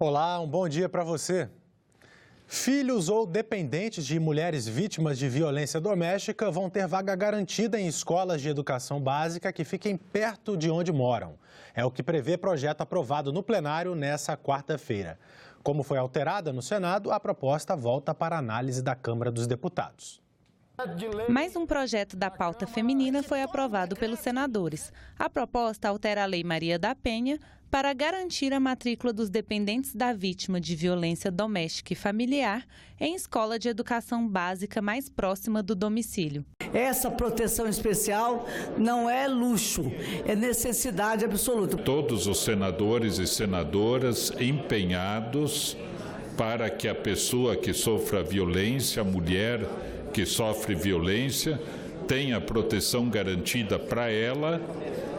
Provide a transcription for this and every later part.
Olá, um bom dia para você. Filhos ou dependentes de mulheres vítimas de violência doméstica vão ter vaga garantida em escolas de educação básica que fiquem perto de onde moram. É o que prevê projeto aprovado no plenário nessa quarta-feira. Como foi alterada no Senado, a proposta volta para análise da Câmara dos Deputados. Mais um projeto da pauta feminina foi aprovado pelos senadores. A proposta altera a Lei Maria da Penha para garantir a matrícula dos dependentes da vítima de violência doméstica e familiar em escola de educação básica mais próxima do domicílio. Essa proteção especial não é luxo, é necessidade absoluta. Todos os senadores e senadoras empenhados para que a pessoa que sofra violência, a mulher que sofre violência, tenha proteção garantida para ela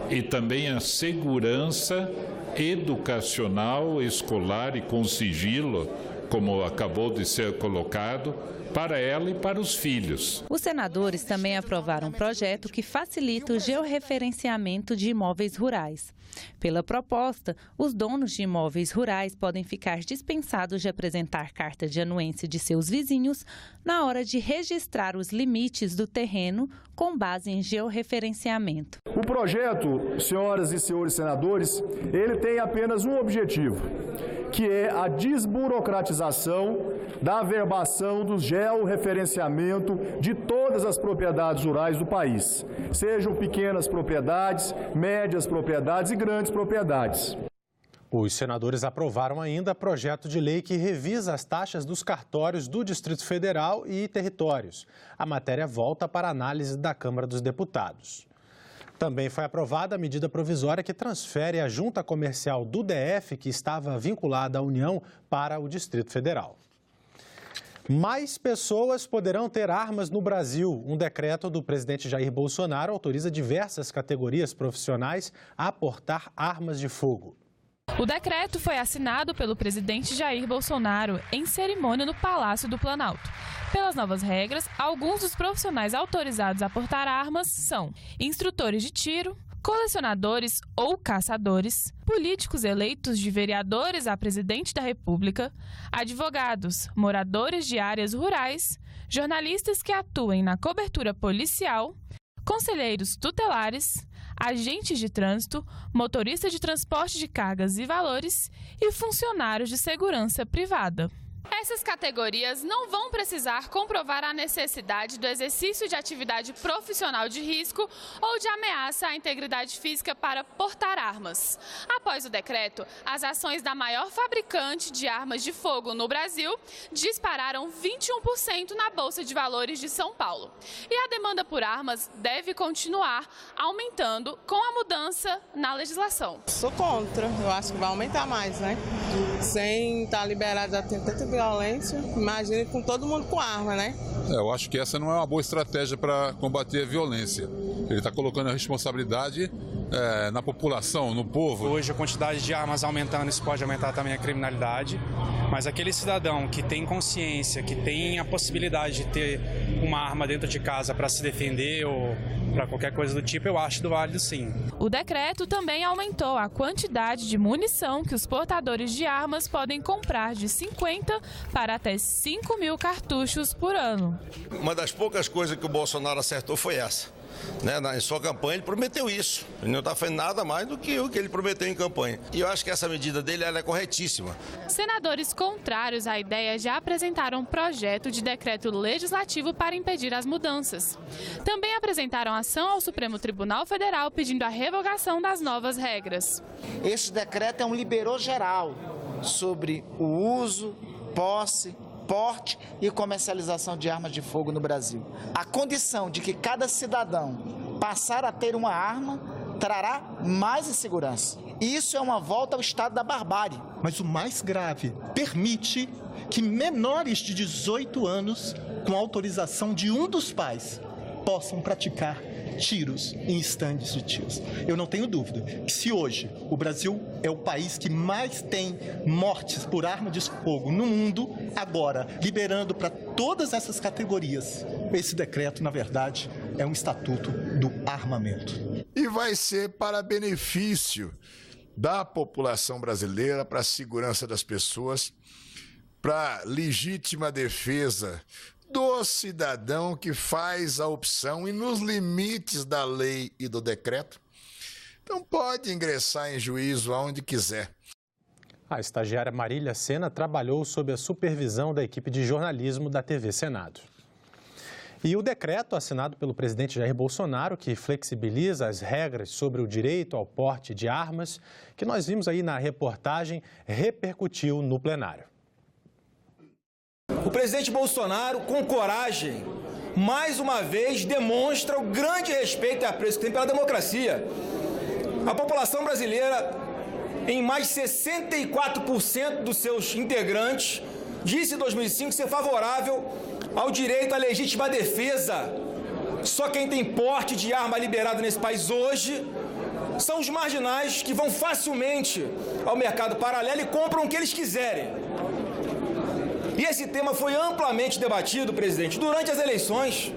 e também a segurança educacional, escolar e com sigilo, como acabou de ser colocado, para ela e para os filhos. Os senadores também aprovaram um projeto que facilita o georreferenciamento de imóveis rurais. Pela proposta, os donos de imóveis rurais podem ficar dispensados de apresentar carta de anuência de seus vizinhos na hora de registrar os limites do terreno com base em georreferenciamento. O projeto, senhoras e senhores senadores, ele tem apenas um objetivo, que é a desburocratização da averbação do georreferenciamento de todas as propriedades rurais do país, sejam pequenas propriedades, médias propriedades e grandes propriedades. Os senadores aprovaram ainda projeto de lei que revisa as taxas dos cartórios do Distrito Federal e territórios. A matéria volta para análise da Câmara dos Deputados. Também foi aprovada a medida provisória que transfere a junta comercial do DF, que estava vinculada à União, para o Distrito Federal. Mais pessoas poderão ter armas no Brasil. Um decreto do presidente Jair Bolsonaro autoriza diversas categorias profissionais a portar armas de fogo. O decreto foi assinado pelo presidente Jair Bolsonaro em cerimônia no Palácio do Planalto. Pelas novas regras, alguns dos profissionais autorizados a portar armas são instrutores de tiro, colecionadores ou caçadores, políticos eleitos de vereadores a presidente da República, advogados, moradores de áreas rurais, jornalistas que atuem na cobertura policial, conselheiros tutelares, agentes de trânsito, motoristas de transporte de cargas e valores e funcionários de segurança privada. Essas categorias não vão precisar comprovar a necessidade do exercício de atividade profissional de risco ou de ameaça à integridade física para portar armas. Após o decreto, as ações da maior fabricante de armas de fogo no Brasil dispararam 21% na Bolsa de Valores de São Paulo. E a demanda por armas deve continuar aumentando com a mudança na legislação. Sou contra, eu acho que vai aumentar mais, né? Sem estar liberado já tem tanta violência, imagina com todo mundo com arma, né? Eu acho que essa não é uma boa estratégia para combater a violência. Ele está colocando a responsabilidade na população, no povo. Hoje a quantidade de armas aumentando, isso pode aumentar também a criminalidade, mas aquele cidadão que tem consciência, que tem a possibilidade de ter uma arma dentro de casa para se defender ou para qualquer coisa do tipo, eu acho válido sim. O decreto também aumentou a quantidade de munição que os portadores de armas podem comprar de 50 para até 5 mil cartuchos por ano. Uma das poucas coisas que o Bolsonaro acertou foi essa. Em sua campanha ele prometeu isso, ele não está fazendo nada mais do que o que ele prometeu em campanha. E eu acho que essa medida dele ela é corretíssima. Senadores contrários à ideia já apresentaram um projeto de decreto legislativo para impedir as mudanças. Também apresentaram ação ao Supremo Tribunal Federal pedindo a revogação das novas regras. Esse decreto é um liberou geral sobre o uso, posse, porte e comercialização de armas de fogo no Brasil. A condição de que cada cidadão passar a ter uma arma trará mais insegurança. Isso é uma volta ao estado da barbárie. Mas o mais grave, permite que menores de 18 anos, com autorização de um dos pais, possam praticar tiros em estandes de tiros. Eu não tenho dúvida que se hoje o Brasil é o país que mais tem mortes por arma de fogo no mundo, agora liberando para todas essas categorias, esse decreto, na verdade, é um estatuto do armamento. E vai ser para benefício da população brasileira, para a segurança das pessoas, para a legítima defesa do cidadão que faz a opção e nos limites da lei e do decreto. Então pode ingressar em juízo aonde quiser. A estagiária Marília Sena trabalhou sob a supervisão da equipe de jornalismo da TV Senado. E o decreto assinado pelo presidente Jair Bolsonaro, que flexibiliza as regras sobre o direito ao porte de armas, que nós vimos aí na reportagem, repercutiu no plenário. O presidente Bolsonaro, com coragem, mais uma vez demonstra o grande respeito e apreço que tem pela democracia. A população brasileira, em mais de 64% dos seus integrantes, disse em 2005 ser favorável ao direito à legítima defesa. Só quem tem porte de arma liberado nesse país hoje são os marginais que vão facilmente ao mercado paralelo e compram o que eles quiserem. E esse tema foi amplamente debatido, presidente, durante as eleições.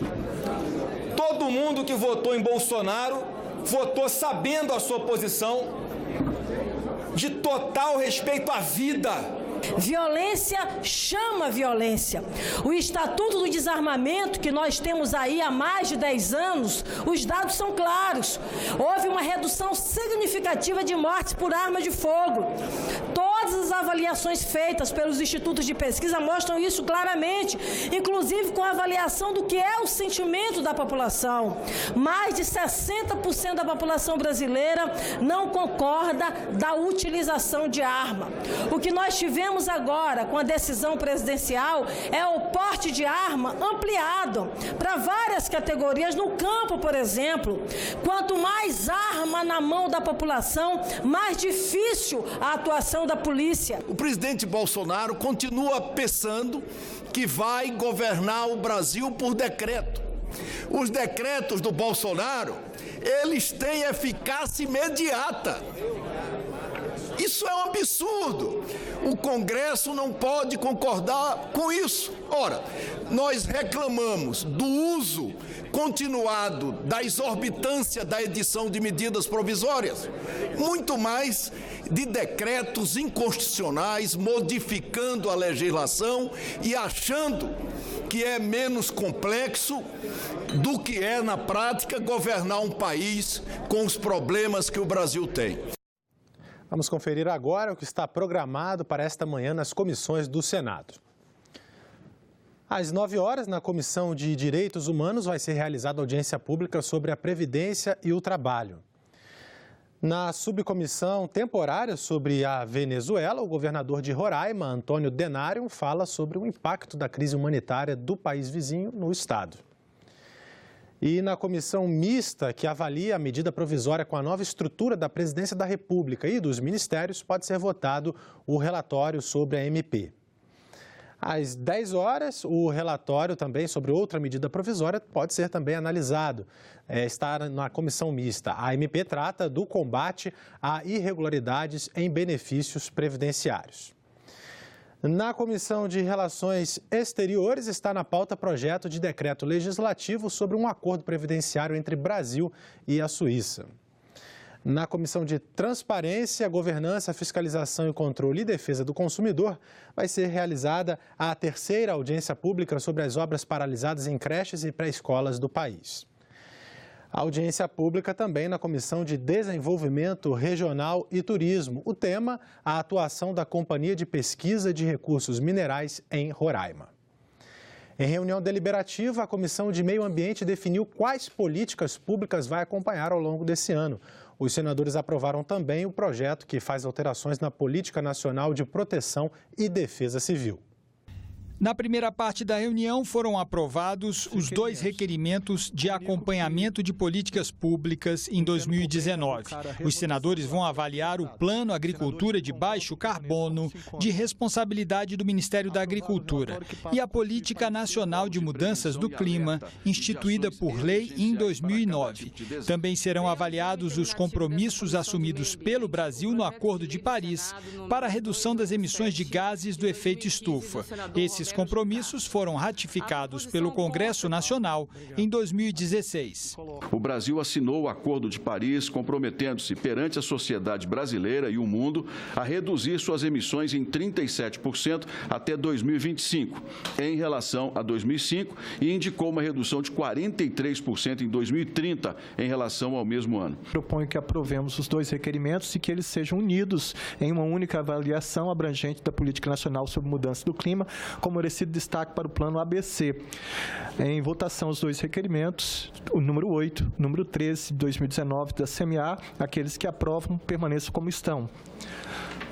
Todo mundo que votou em Bolsonaro votou sabendo a sua posição de total respeito à vida. Violência chama violência. O Estatuto do Desarmamento, que nós temos aí há mais de 10 anos, os dados são claros. Houve uma redução significativa de mortes por arma de fogo. Todas as avaliações feitas pelos institutos de pesquisa mostram isso claramente, inclusive com a avaliação do que é o sentimento da população. Mais de 60% da população brasileira não concorda da utilização de arma. O que nós tivemos agora com a decisão presidencial é o porte de arma ampliado para várias categorias no campo, por exemplo. Quanto mais arma na mão da população, mais difícil a atuação da polícia. O presidente Bolsonaro continua pensando que vai governar o Brasil por decreto. Os decretos do Bolsonaro, eles têm eficácia imediata. Isso é um absurdo. O Congresso não pode concordar com isso. Ora, nós reclamamos do uso continuado da exorbitância da edição de medidas provisórias, muito mais de decretos inconstitucionais, modificando a legislação e achando que é menos complexo do que é, na prática, governar um país com os problemas que o Brasil tem. Vamos conferir agora o que está programado para esta manhã nas comissões do Senado. Às 9 horas, na Comissão de Direitos Humanos, vai ser realizada audiência pública sobre a Previdência e o Trabalho. Na subcomissão temporária sobre a Venezuela, o governador de Roraima, Antônio Denário, fala sobre o impacto da crise humanitária do país vizinho no estado. E na comissão mista que avalia a medida provisória com a nova estrutura da Presidência da República e dos ministérios, pode ser votado o relatório sobre a MP. Às 10 horas, o relatório também sobre outra medida provisória pode ser também analisado. Está na comissão mista. A MP trata do combate a irregularidades em benefícios previdenciários. Na Comissão de Relações Exteriores está na pauta projeto de decreto legislativo sobre um acordo previdenciário entre Brasil e a Suíça. Na Comissão de Transparência, Governança, Fiscalização e Controle e Defesa do Consumidor, vai ser realizada a terceira audiência pública sobre as obras paralisadas em creches e pré-escolas do país. A audiência pública também na Comissão de Desenvolvimento Regional e Turismo. O tema, a atuação da Companhia de Pesquisa de Recursos Minerais em Roraima. Em reunião deliberativa, a Comissão de Meio Ambiente definiu quais políticas públicas vai acompanhar ao longo desse ano. Os senadores aprovaram também o projeto que faz alterações na Política Nacional de Proteção e Defesa Civil. Na primeira parte da reunião foram aprovados os 2 requerimentos de acompanhamento de políticas públicas em 2019. Os senadores vão avaliar o Plano Agricultura de Baixo Carbono, de responsabilidade do Ministério da Agricultura, e a Política Nacional de Mudanças do Clima, instituída por lei em 2009. Também serão avaliados os compromissos assumidos pelo Brasil no Acordo de Paris para a redução das emissões de gases do efeito estufa. Esses compromissos foram ratificados pelo Congresso Nacional em 2016. O Brasil assinou o Acordo de Paris, comprometendo-se perante a sociedade brasileira e o mundo a reduzir suas emissões em 37% até 2025, em relação a 2005, e indicou uma redução de 43% em 2030, em relação ao mesmo ano. Proponho que aprovemos os dois requerimentos e que eles sejam unidos em uma única avaliação abrangente da política nacional sobre mudança do clima, com merecido destaque para o plano ABC. Em votação, os dois requerimentos, o número 8, número 13 de 2019 da CMA, aqueles que aprovam permaneçam como estão.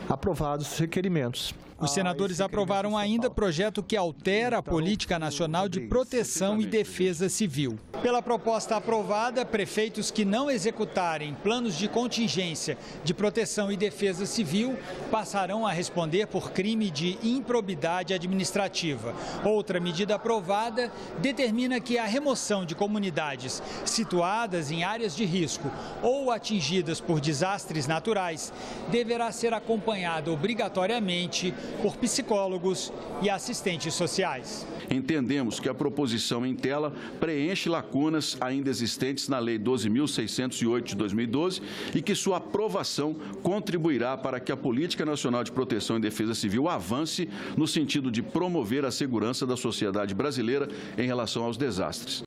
Aprovados os requerimentos. Os senadores aprovaram ainda projeto que altera a Política Nacional de Proteção e Defesa Civil. Pela proposta aprovada, prefeitos que não executarem planos de contingência de proteção e defesa civil passarão a responder por crime de improbidade administrativa. Outra medida aprovada determina que a remoção de comunidades situadas em áreas de risco ou atingidas por desastres naturais deverá ser acompanhada obrigatoriamente por psicólogos e assistentes sociais. Entendemos que a proposição em tela preenche lacunas ainda existentes na Lei 12.608 de 2012 e que sua aprovação contribuirá para que a Política Nacional de Proteção e Defesa Civil avance no sentido de promover a segurança da sociedade brasileira em relação aos desastres.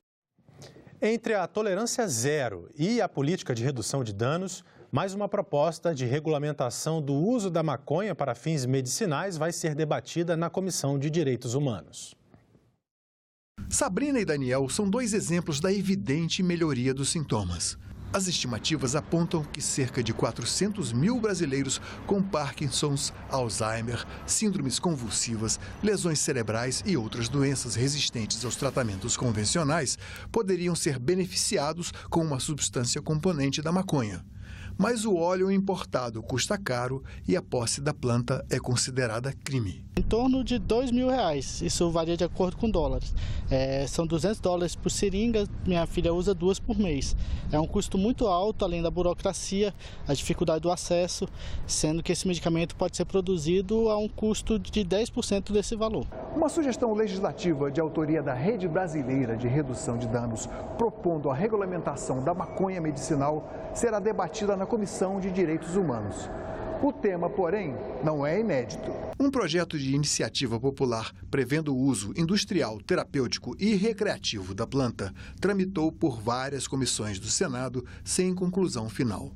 Entre a tolerância zero e a política de redução de danos, mais uma proposta de regulamentação do uso da maconha para fins medicinais vai ser debatida na Comissão de Direitos Humanos. Sabrina e Daniel são dois exemplos da evidente melhoria dos sintomas. As estimativas apontam que cerca de 400 mil brasileiros com Parkinson's, Alzheimer, síndromes convulsivas, lesões cerebrais e outras doenças resistentes aos tratamentos convencionais poderiam ser beneficiados com uma substância componente da maconha. Mas o óleo importado custa caro e a posse da planta é considerada crime. Em torno de R$2.000, isso varia de acordo com dólares. São $200 por seringa, minha filha usa 2 por mês. É um custo muito alto, além da burocracia, a dificuldade do acesso, sendo que esse medicamento pode ser produzido a um custo de 10% desse valor. Uma sugestão legislativa de autoria da Rede Brasileira de Redução de Danos, propondo a regulamentação da maconha medicinal, será debatida na Comissão de Direitos Humanos. O tema, porém, não é inédito. Um projeto de iniciativa popular prevendo o uso industrial, terapêutico e recreativo da planta tramitou por várias comissões do Senado sem conclusão final.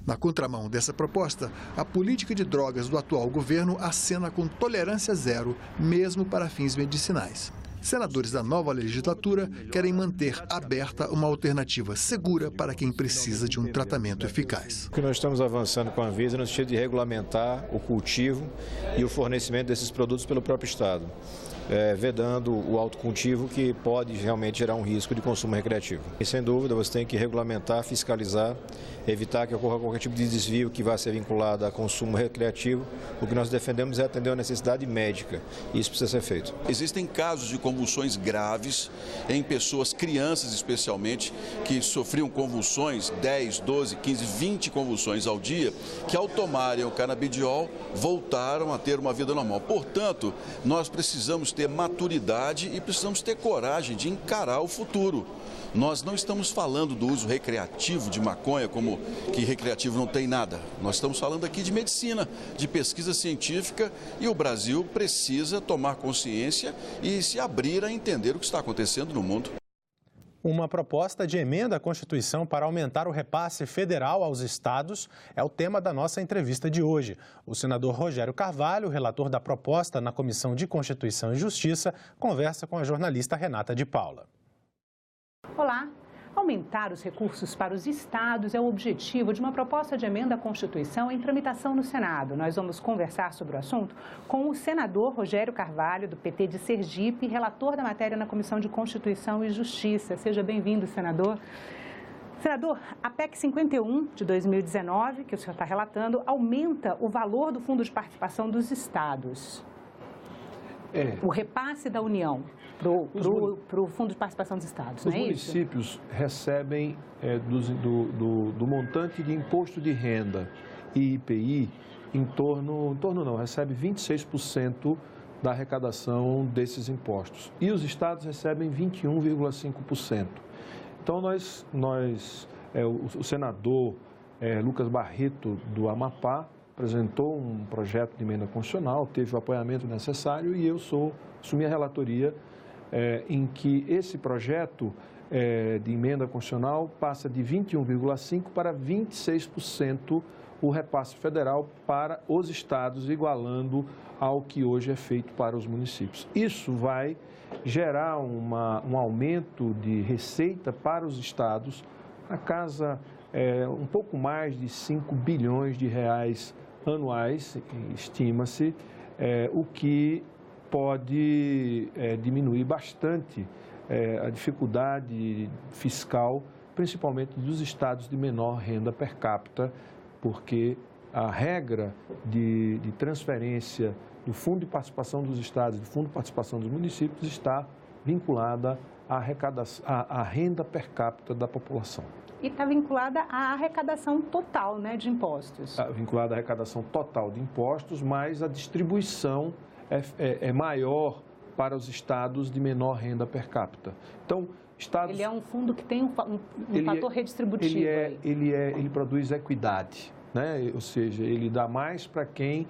Na contramão dessa proposta, a política de drogas do atual governo acena com tolerância zero, mesmo para fins medicinais. Senadores da nova legislatura querem manter aberta uma alternativa segura para quem precisa de um tratamento eficaz. O que nós estamos avançando com a Anvisa no sentido de regulamentar o cultivo e o fornecimento desses produtos pelo próprio Estado, vedando o autocultivo, que pode realmente gerar um risco de consumo recreativo. E, sem dúvida, você tem que regulamentar, fiscalizar, evitar que ocorra qualquer tipo de desvio que vá ser vinculado a consumo recreativo. O que nós defendemos é atender a necessidade médica. Isso precisa ser feito. Existem casos de convulsões graves em pessoas, crianças especialmente, que sofriam convulsões, 10, 12, 15, 20 convulsões ao dia, que ao tomarem o canabidiol voltaram a ter uma vida normal. Portanto, nós precisamos ter maturidade e precisamos ter coragem de encarar o futuro. Nós não estamos falando do uso recreativo de maconha, como que recreativo não tem nada. Nós estamos falando aqui de medicina, de pesquisa científica, e o Brasil precisa tomar consciência e se abrir a entender o que está acontecendo no mundo. Uma proposta de emenda à Constituição para aumentar o repasse federal aos estados é o tema da nossa entrevista de hoje. O senador Rogério Carvalho, relator da proposta na Comissão de Constituição e Justiça, conversa com a jornalista Renata de Paula. Olá! Aumentar os recursos para os estados é o objetivo de uma proposta de emenda à Constituição em tramitação no Senado. Nós vamos conversar sobre o assunto com o senador Rogério Carvalho, do PT de Sergipe, relator da matéria na Comissão de Constituição e Justiça. Seja bem-vindo, senador. Senador, a PEC 51 de 2019, que o senhor está relatando, aumenta o valor do Fundo de Participação dos estados. O repasse da União para o Fundo de Participação dos Estados, não é isso? Os municípios recebem do montante de imposto de renda e IPI recebe 26% da arrecadação desses impostos. E os estados recebem 21,5%. Então, o senador Lucas Barreto, do Amapá, apresentou um projeto de emenda constitucional, teve o apoiamento necessário e eu assumi a relatoria em que esse projeto de emenda constitucional passa de 21,5% para 26% o repasse federal para os estados, igualando ao que hoje é feito para os municípios. Isso vai gerar um aumento de receita para os estados, na casa um pouco mais de 5 bilhões de reais anuais, estima-se, o que pode diminuir bastante a dificuldade fiscal, principalmente dos estados de menor renda per capita, porque a regra de transferência do Fundo de Participação dos Estados e do Fundo de Participação dos Municípios está vinculada à renda per capita da população. E está vinculada à arrecadação total, né, de impostos. Está vinculada à arrecadação total de impostos, mas a distribuição é maior para os estados de menor renda per capita. Então, estados... Ele é um fundo que tem um fator redistributivo. Ele produz equidade, né? Ou seja, ele dá mais para quem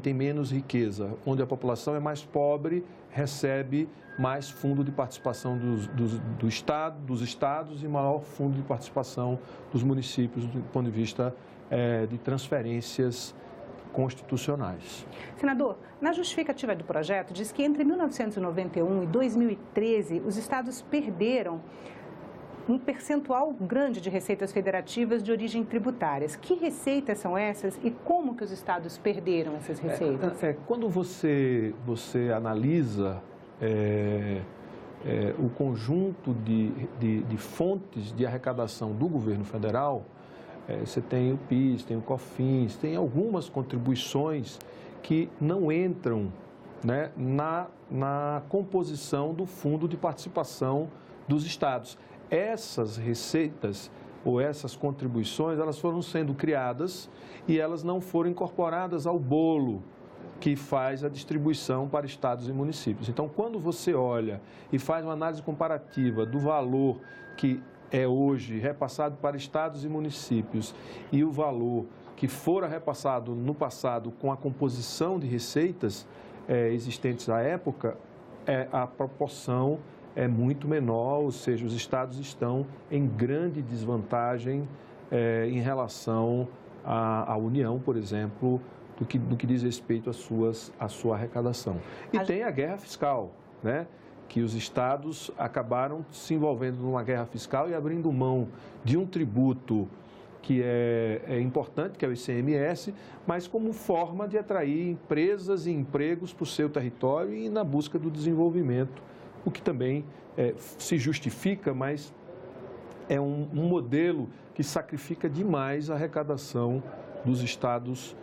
tem menos riqueza. Onde a população é mais pobre, recebe mais fundo de participação dos estados e maior fundo de participação dos municípios, do ponto de vista de transferências constitucionais. Senador, na justificativa do projeto, diz que entre 1991 e 2013, os estados perderam um percentual grande de receitas federativas de origem tributárias. Que receitas são essas e como que os estados perderam essas receitas? Quando você analisa o conjunto de fontes de arrecadação do governo federal, você tem o PIS, tem o COFINS, tem algumas contribuições que não entram, né, na composição do Fundo de Participação dos Estados. Essas receitas ou essas contribuições, elas foram sendo criadas e elas não foram incorporadas ao bolo que faz a distribuição para estados e municípios. Então, quando você olha e faz uma análise comparativa do valor que é hoje repassado para estados e municípios e o valor que fora repassado no passado com a composição de receitas existentes à época, a proporção é muito menor, ou seja, os estados estão em grande desvantagem em relação à União, por exemplo, do que diz respeito à sua arrecadação. E tem a guerra fiscal, né? Que os estados acabaram se envolvendo numa guerra fiscal e abrindo mão de um tributo que é importante, que é o ICMS, mas como forma de atrair empresas e empregos para o seu território e na busca do desenvolvimento, o que também se justifica, mas é um modelo que sacrifica demais a arrecadação dos estados,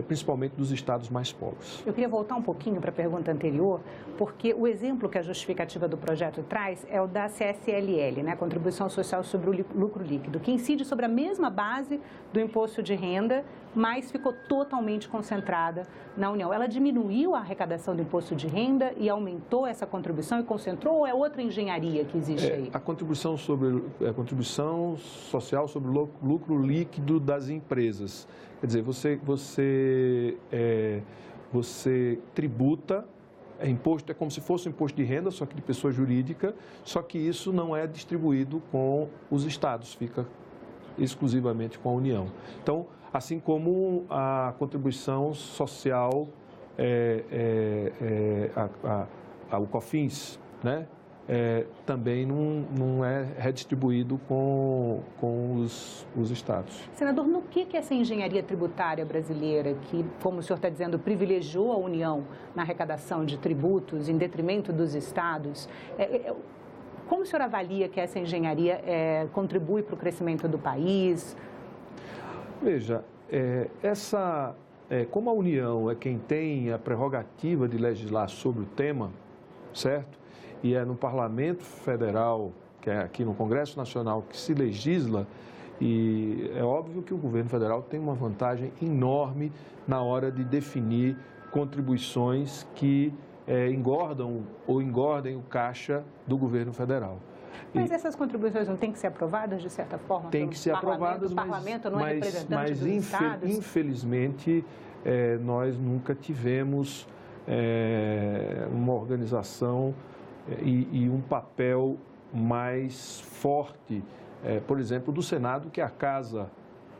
principalmente dos estados mais pobres. Eu queria voltar um pouquinho para a pergunta anterior, porque o exemplo que a justificativa do projeto traz é o da CSLL, né, Contribuição Social sobre o Lucro Líquido, que incide sobre a mesma base do imposto de renda, mas ficou totalmente concentrada na União. Ela diminuiu a arrecadação do imposto de renda e aumentou essa contribuição e concentrou, ou é outra engenharia que existe aí? A contribuição social sobre o lucro líquido das empresas. Quer dizer, você tributa, imposto, é como se fosse um imposto de renda, só que de pessoa jurídica, só que isso não é distribuído com os estados, fica exclusivamente com a União. Então, assim como a contribuição social, o COFINS, né? Também não é redistribuído com os estados. Senador, no que essa engenharia tributária brasileira, que, como o senhor está dizendo, privilegiou a União na arrecadação de tributos em detrimento dos estados, como o senhor avalia que essa engenharia contribui para o crescimento do país? Veja, como a União é quem tem a prerrogativa de legislar sobre o tema, certo? E é no Parlamento Federal, que é aqui no Congresso Nacional, que se legisla, e é óbvio que o governo federal tem uma vantagem enorme na hora de definir contribuições que engordam ou engordem o caixa do governo federal. Mas essas contribuições não têm que ser aprovadas, de certa forma, tem que ser aprovadas, o parlamento não é representante dos estados? Infelizmente, nós nunca tivemos uma organização e um papel mais forte, por exemplo, do Senado, que é a Casa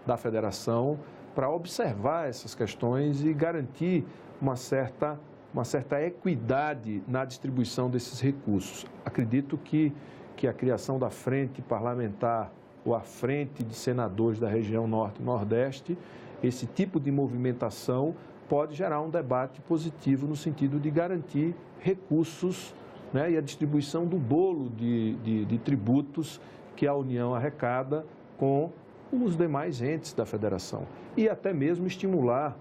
da Federação, para observar essas questões e garantir uma certa equidade na distribuição desses recursos. Acredito que a criação da frente parlamentar ou a frente de senadores da região Norte e Nordeste, esse tipo de movimentação pode gerar um debate positivo no sentido de garantir recursos, né, e a distribuição do bolo de tributos que a União arrecada com os demais entes da federação. E até mesmo estimular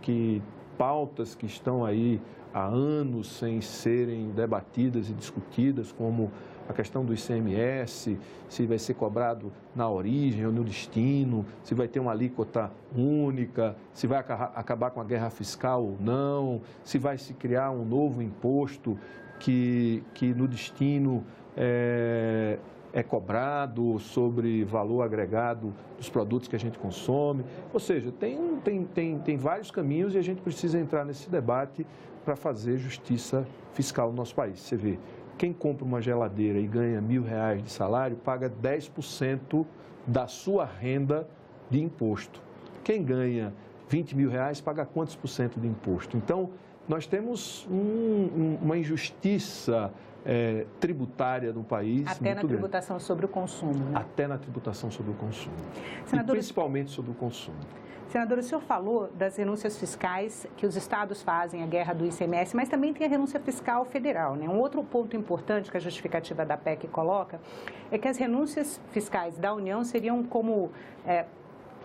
que pautas que estão aí há anos sem serem debatidas e discutidas, como a questão do ICMS, se vai ser cobrado na origem ou no destino, se vai ter uma alíquota única, se vai acabar com a guerra fiscal ou não, se vai se criar um novo imposto que no destino é cobrado sobre valor agregado dos produtos que a gente consome. Ou seja, tem vários caminhos e a gente precisa entrar nesse debate para fazer justiça fiscal no nosso país. Você vê, quem compra uma geladeira e ganha R$1.000 de salário, paga 10% da sua renda de imposto. Quem ganha R$20.000, paga quantos por cento de imposto? Então, nós temos uma injustiça tributária no país. Até na tributação sobre o consumo. Né? Até na tributação sobre o consumo. Senador, e principalmente sobre o consumo. Senador, o senhor falou das renúncias fiscais que os estados fazem, a guerra do ICMS, mas também tem a renúncia fiscal federal, né? Um outro ponto importante que a justificativa da PEC coloca é que as renúncias fiscais da União seriam como,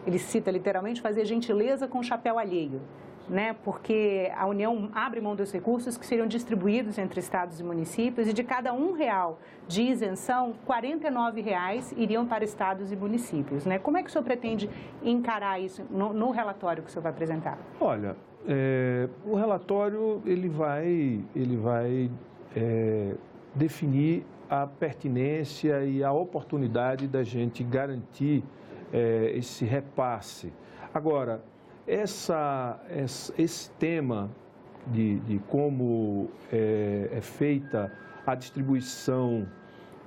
ele cita literalmente, fazer gentileza com o chapéu alheio, né? Porque a União abre mão dos recursos que seriam distribuídos entre estados e municípios e de cada R$1 de isenção, R$49 iriam para estados e municípios, né? Como é que o senhor pretende encarar isso no relatório que o senhor vai apresentar? Olha, o relatório ele vai definir a pertinência e a oportunidade da gente garantir esse repasse. Agora, esse tema de como é feita a distribuição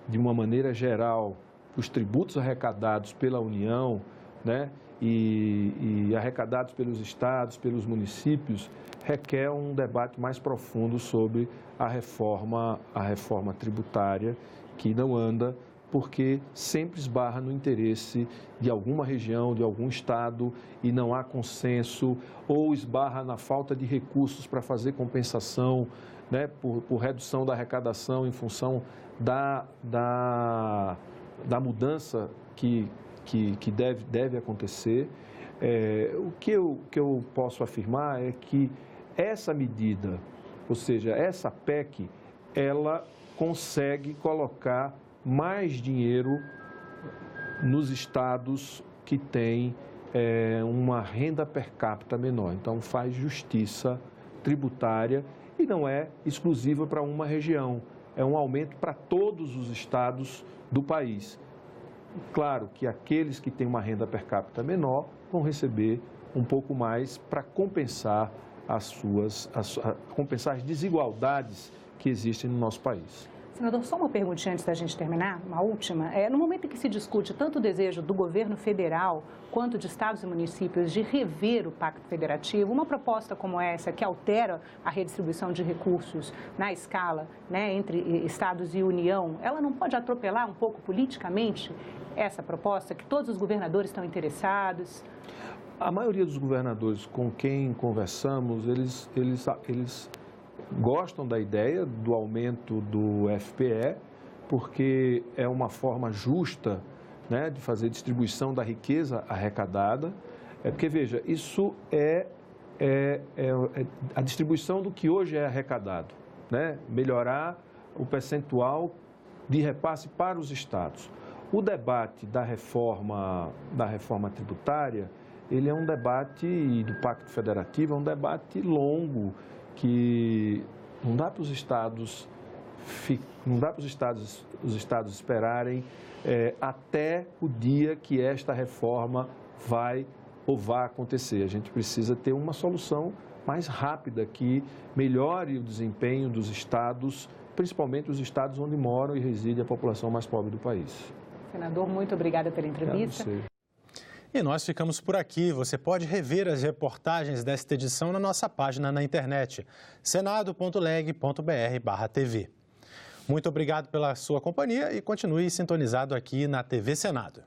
de uma maneira geral os tributos arrecadados pela União, né, e arrecadados pelos estados, pelos municípios, requer um debate mais profundo sobre a reforma tributária, que não anda porque sempre esbarra no interesse de alguma região, de algum estado, e não há consenso, ou esbarra na falta de recursos para fazer compensação, né, por redução da arrecadação em função da mudança que deve acontecer. O que eu posso afirmar é que essa medida, ou seja, essa PEC, ela consegue colocar mais dinheiro nos estados que têm uma renda per capita menor. Então, faz justiça tributária e não é exclusiva para uma região. É um aumento para todos os estados do país. Claro que aqueles que têm uma renda per capita menor vão receber um pouco mais para compensar compensar as desigualdades que existem no nosso país. Senador, só uma perguntinha antes da gente terminar, uma última. No momento em que se discute tanto o desejo do governo federal quanto de estados e municípios de rever o Pacto Federativo, uma proposta como essa, que altera a redistribuição de recursos na escala, né, entre estados e União, ela não pode atropelar um pouco politicamente essa proposta, que todos os governadores estão interessados? A maioria dos governadores com quem conversamos, eles gostam da ideia do aumento do FPE, porque é uma forma justa, né, de fazer distribuição da riqueza arrecadada. Porque, veja, isso é a distribuição do que hoje é arrecadado, né? Melhorar o percentual de repasse para os estados. O debate da reforma tributária, ele é um debate do Pacto Federativo, é um debate longo, que não dá para os estados esperarem até o dia que esta reforma vai acontecer. A gente precisa ter uma solução mais rápida que melhore o desempenho dos estados, principalmente os estados onde moram e reside a população mais pobre do país. Senador, muito obrigada pela entrevista. E nós ficamos por aqui. Você pode rever as reportagens desta edição na nossa página na internet, senado.leg.br/tv. Muito obrigado pela sua companhia e continue sintonizado aqui na TV Senado.